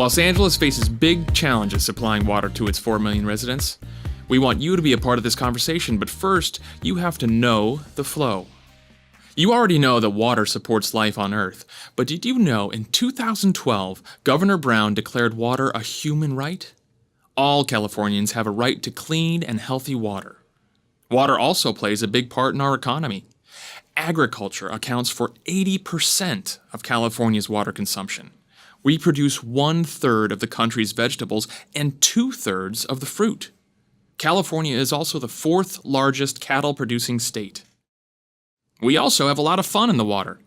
Los Angeles faces big challenges supplying water to its 4 million residents. We want you to be a part of this conversation, but first, you have to know the flow. You already know that water supports life on Earth, but did you know in 2012, Governor Brown declared water a human right? All Californians have a right to clean and healthy water. Water also plays a big part in our economy. Agriculture accounts for 80% of California's water consumption. We produce 1/3 of the country's vegetables and 2/3 of the fruit. California is also the 4th largest cattle-producing state. We also have a lot of fun in the water,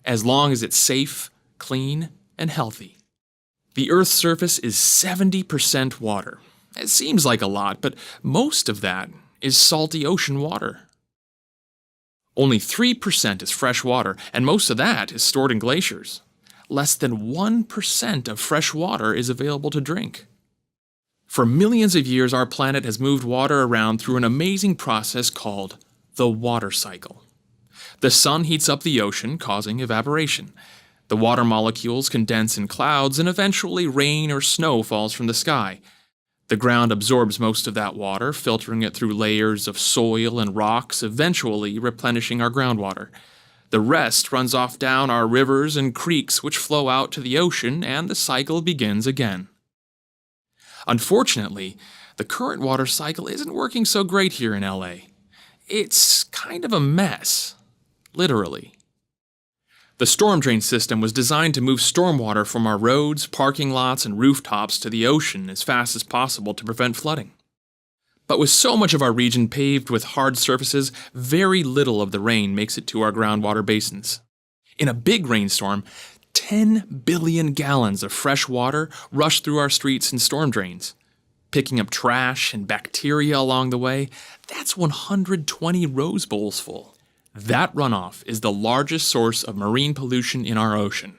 as long as it's safe, clean, and healthy. The Earth's surface is 70% water. It seems like a lot, but most of that is salty ocean water. Only 3% is fresh water, and most of that is stored in glaciers. Less than 1% of fresh water is available to drink. For millions of years, our planet has moved water around through an amazing process called the water cycle. The sun heats up the ocean, causing evaporation. The water molecules condense in clouds, and eventually rain or snow falls from the sky. The ground absorbs most of that water, filtering it through layers of soil and rocks, eventually replenishing our groundwater. The rest runs off down our rivers and creeks, which flow out to the ocean, and the cycle begins again. Unfortunately, the current water cycle isn't working so great here in LA. It's kind of a mess, literally. The storm drain system was designed to move stormwater from our roads, parking lots, and rooftops to the ocean as fast as possible to prevent flooding. But with so much of our region paved with hard surfaces, very little of the rain makes it to our groundwater basins. In a big rainstorm, 10 billion gallons of fresh water rush through our streets and storm drains. Picking up trash and bacteria along the way, that's 120 Rose Bowls full. That runoff is the largest source of marine pollution in our ocean.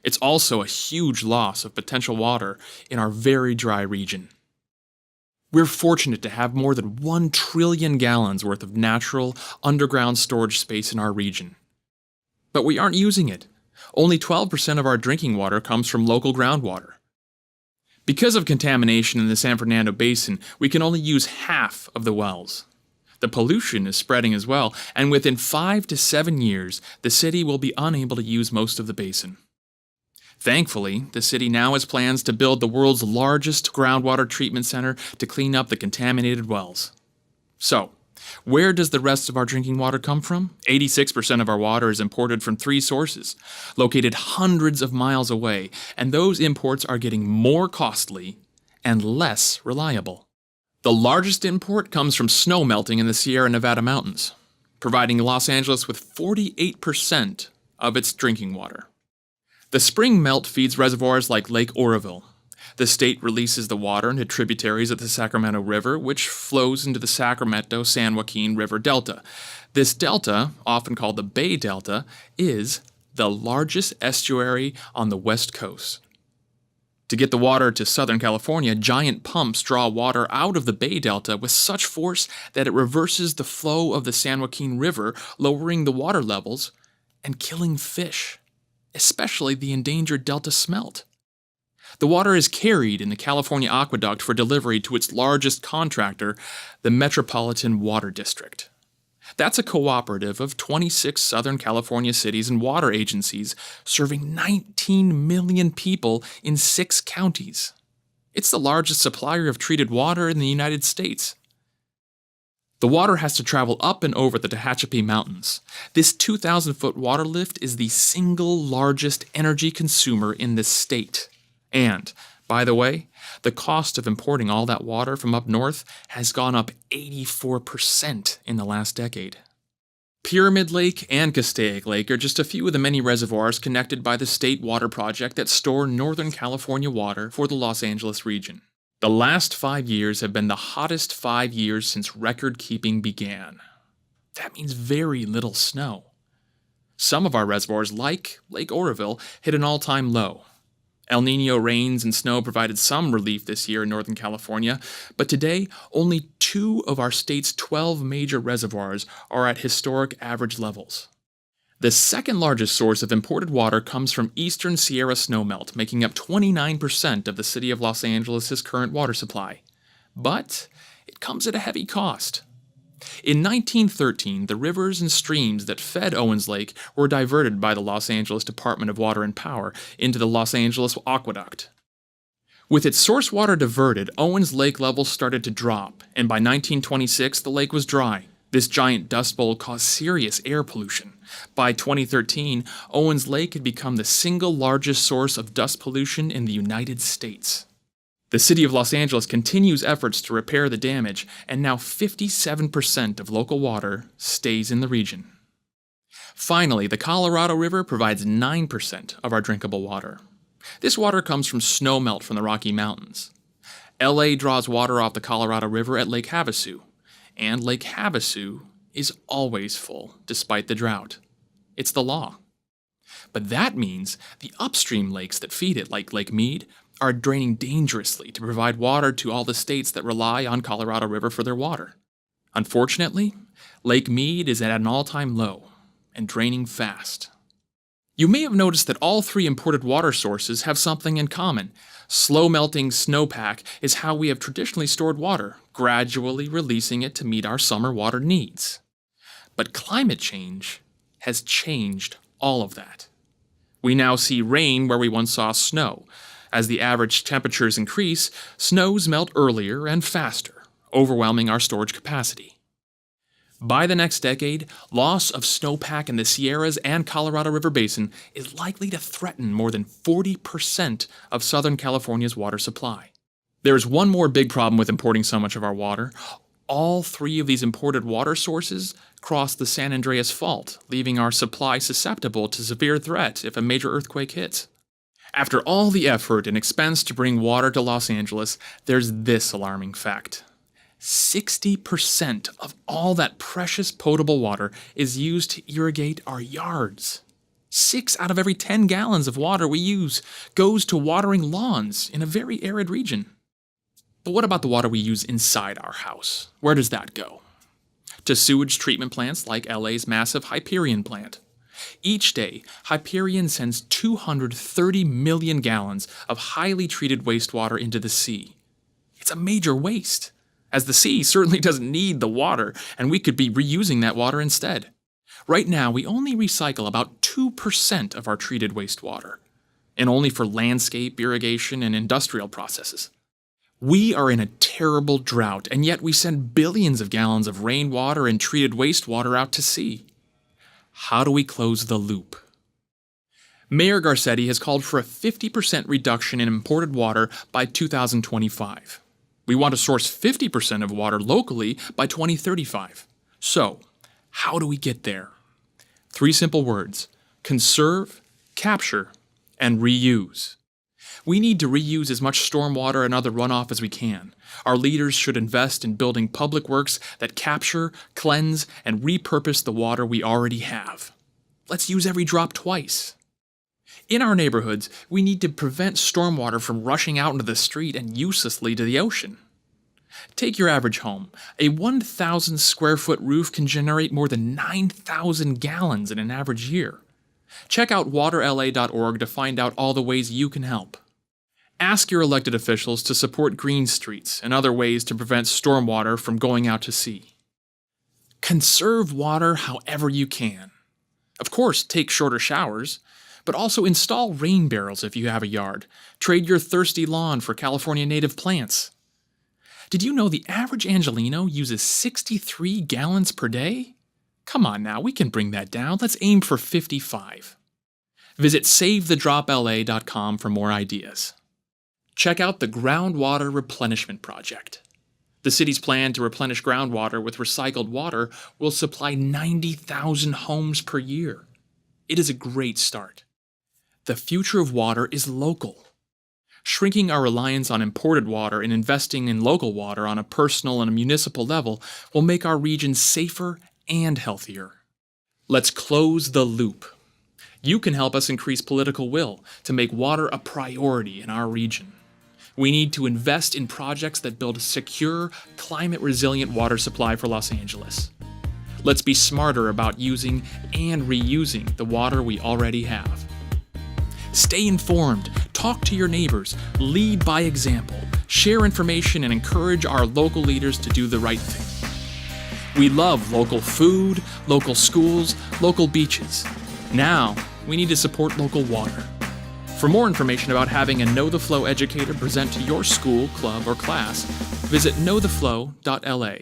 It's also a huge loss of potential water in our very dry region. We're fortunate to have more than 1 trillion gallons worth of natural, underground storage space in our region. But we aren't using it. Only 12% of our drinking water comes from local groundwater. Because of contamination in the San Fernando Basin, we can only use half of the wells. The pollution is spreading as well, and within 5 to 7 years, the city will be unable to use most of the basin. Thankfully, the city now has plans to build the world's largest groundwater treatment center to clean up the contaminated wells. So, where does the rest of our drinking water come from? 86% of our water is imported from 3 sources, located hundreds of miles away, and those imports are getting more costly and less reliable. The largest import comes from snow melting in the Sierra Nevada mountains, providing Los Angeles with 48% of its drinking water. The spring melt feeds reservoirs like Lake Oroville. The state releases the water into tributaries of the Sacramento River, which flows into the Sacramento-San Joaquin River Delta. This delta, often called the Bay Delta, is the largest estuary on the West Coast. To get the water to Southern California, giant pumps draw water out of the Bay Delta with such force that it reverses the flow of the San Joaquin River, lowering the water levels and killing fish, especially the endangered Delta smelt. The water is carried in the California Aqueduct for delivery to its largest contractor, the Metropolitan Water District. That's a cooperative of 26 Southern California cities and water agencies serving 19 million people in 6 counties. It's the largest supplier of treated water in the United States. The water has to travel up and over the Tehachapi Mountains. This 2,000-foot water lift is the single largest energy consumer in the state. And, by the way, the cost of importing all that water from up north has gone up 84% in the last decade. Pyramid Lake and Castaic Lake are just a few of the many reservoirs connected by the State Water Project that store Northern California water for the Los Angeles region. The last 5 years have been the hottest 5 years since record-keeping began. That means very little snow. Some of our reservoirs, like Lake Oroville, hit an all-time low. El Niño rains and snow provided some relief this year in Northern California, but today only 2 of our state's 12 major reservoirs are at historic average levels. The second largest source of imported water comes from eastern Sierra snowmelt, making up 29% of the city of Los Angeles' current water supply. But it comes at a heavy cost. In 1913, the rivers and streams that fed Owens Lake were diverted by the Los Angeles Department of Water and Power into the Los Angeles Aqueduct. With its source water diverted, Owens Lake levels started to drop, and by 1926 the lake was dry. This giant dust bowl caused serious air pollution. By 2013, Owens Lake had become the single largest source of dust pollution in the United States. The city of Los Angeles continues efforts to repair the damage, and now 57% of local water stays in the region. Finally, the Colorado River provides 9% of our drinkable water. This water comes from snowmelt from the Rocky Mountains. LA draws water off the Colorado River at Lake Havasu, and Lake Havasu is always full despite the drought. It's the law. But that means the upstream lakes that feed it, like Lake Mead, are draining dangerously to provide water to all the states that rely on Colorado River for their water. Unfortunately, Lake Mead is at an all-time low and draining fast. You may have noticed that all three imported water sources have something in common. Slow-melting snowpack is how we have traditionally stored water, gradually releasing it to meet our summer water needs. But climate change has changed all of that. We now see rain where we once saw snow. As the average temperatures increase, snows melt earlier and faster, overwhelming our storage capacity. By the next decade, loss of snowpack in the Sierras and Colorado River Basin is likely to threaten more than 40% of Southern California's water supply. There is one more big problem with importing so much of our water. All three of these imported water sources cross the San Andreas Fault, leaving our supply susceptible to severe threat if a major earthquake hits. After all the effort and expense to bring water to Los Angeles, there's this alarming fact. 60% of all that precious potable water is used to irrigate our yards. 6 out of every 10 gallons of water we use goes to watering lawns in a very arid region. But what about the water we use inside our house? Where does that go? To sewage treatment plants like LA's massive Hyperion plant. Each day, Hyperion sends 230 million gallons of highly treated wastewater into the sea. It's a major waste, as the sea certainly doesn't need the water, and we could be reusing that water instead. Right now, we only recycle about 2% of our treated wastewater, and only for landscape, irrigation, and industrial processes. We are in a terrible drought, and yet we send billions of gallons of rainwater and treated wastewater out to sea. How do we close the loop? Mayor Garcetti has called for a 50% reduction in imported water by 2025. We want to source 50% of water locally by 2035. So, how do we get there? 3 simple words: conserve, capture, and reuse. We need to reuse as much stormwater and other runoff as we can. Our leaders should invest in building public works that capture, cleanse, and repurpose the water we already have. Let's use every drop twice. In our neighborhoods, we need to prevent stormwater from rushing out into the street and uselessly to the ocean. Take your average home. A 1,000 square foot roof can generate more than 9,000 gallons in an average year. Check out waterla.org to find out all the ways you can help. Ask your elected officials to support green streets and other ways to prevent stormwater from going out to sea. Conserve water however you can. Of course, take shorter showers, but also install rain barrels if you have a yard. Trade your thirsty lawn for California native plants. Did you know the average Angelino uses 63 gallons per day? Come on now, we can bring that down. Let's aim for 55. Visit SaveTheDropLA.com for more ideas. Check out the Groundwater Replenishment Project. The city's plan to replenish groundwater with recycled water will supply 90,000 homes per year. It is a great start. The future of water is local. Shrinking our reliance on imported water and investing in local water on a personal and a municipal level will make our region safer and healthier. Let's close the loop. You can help us increase political will to make water a priority in our region. We need to invest in projects that build a secure, climate-resilient water supply for Los Angeles. Let's be smarter about using and reusing the water we already have. Stay informed, talk to your neighbors, lead by example, share information, and encourage our local leaders to do the right thing. We love local food, local schools, local beaches. Now, we need to support local water. For more information about having a Know the Flow educator present to your school, club, or class, visit knowtheflow.la.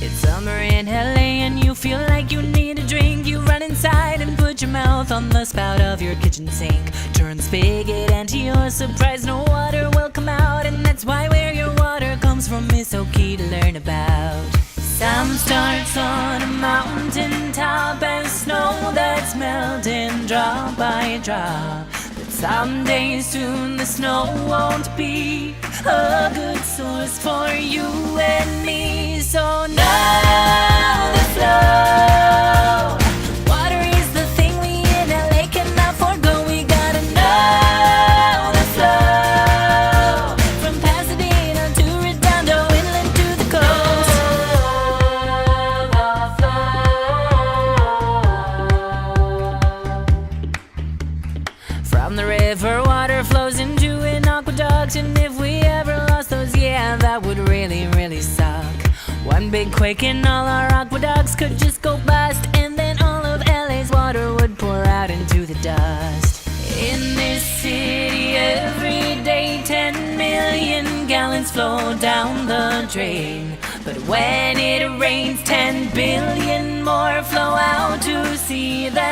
It's summer in LA and you feel like you need a drink. You run inside and put your mouth on the spout of your kitchen sink. Turn the spigot and to your surprise no water will come out. And that's why where your water comes from is so key to learn about. Some starts on a mountain top as snow that's melting drop by drop. But someday soon the snow won't be a good source for you and me. So know the flow. Water is the thing we in LA cannot forgo. We gotta know the flow. From Pasadena to Redondo, inland to the coast. From the river, water flows into an aqueduct. And if we ever lost those, yeah, that would really, really suck. One big quake and all our aqueducts could just go bust. And then all of LA's water would pour out into the dust. In this city every day 10 million gallons flow down the drain. But when it rains 10 billion more flow out to sea. That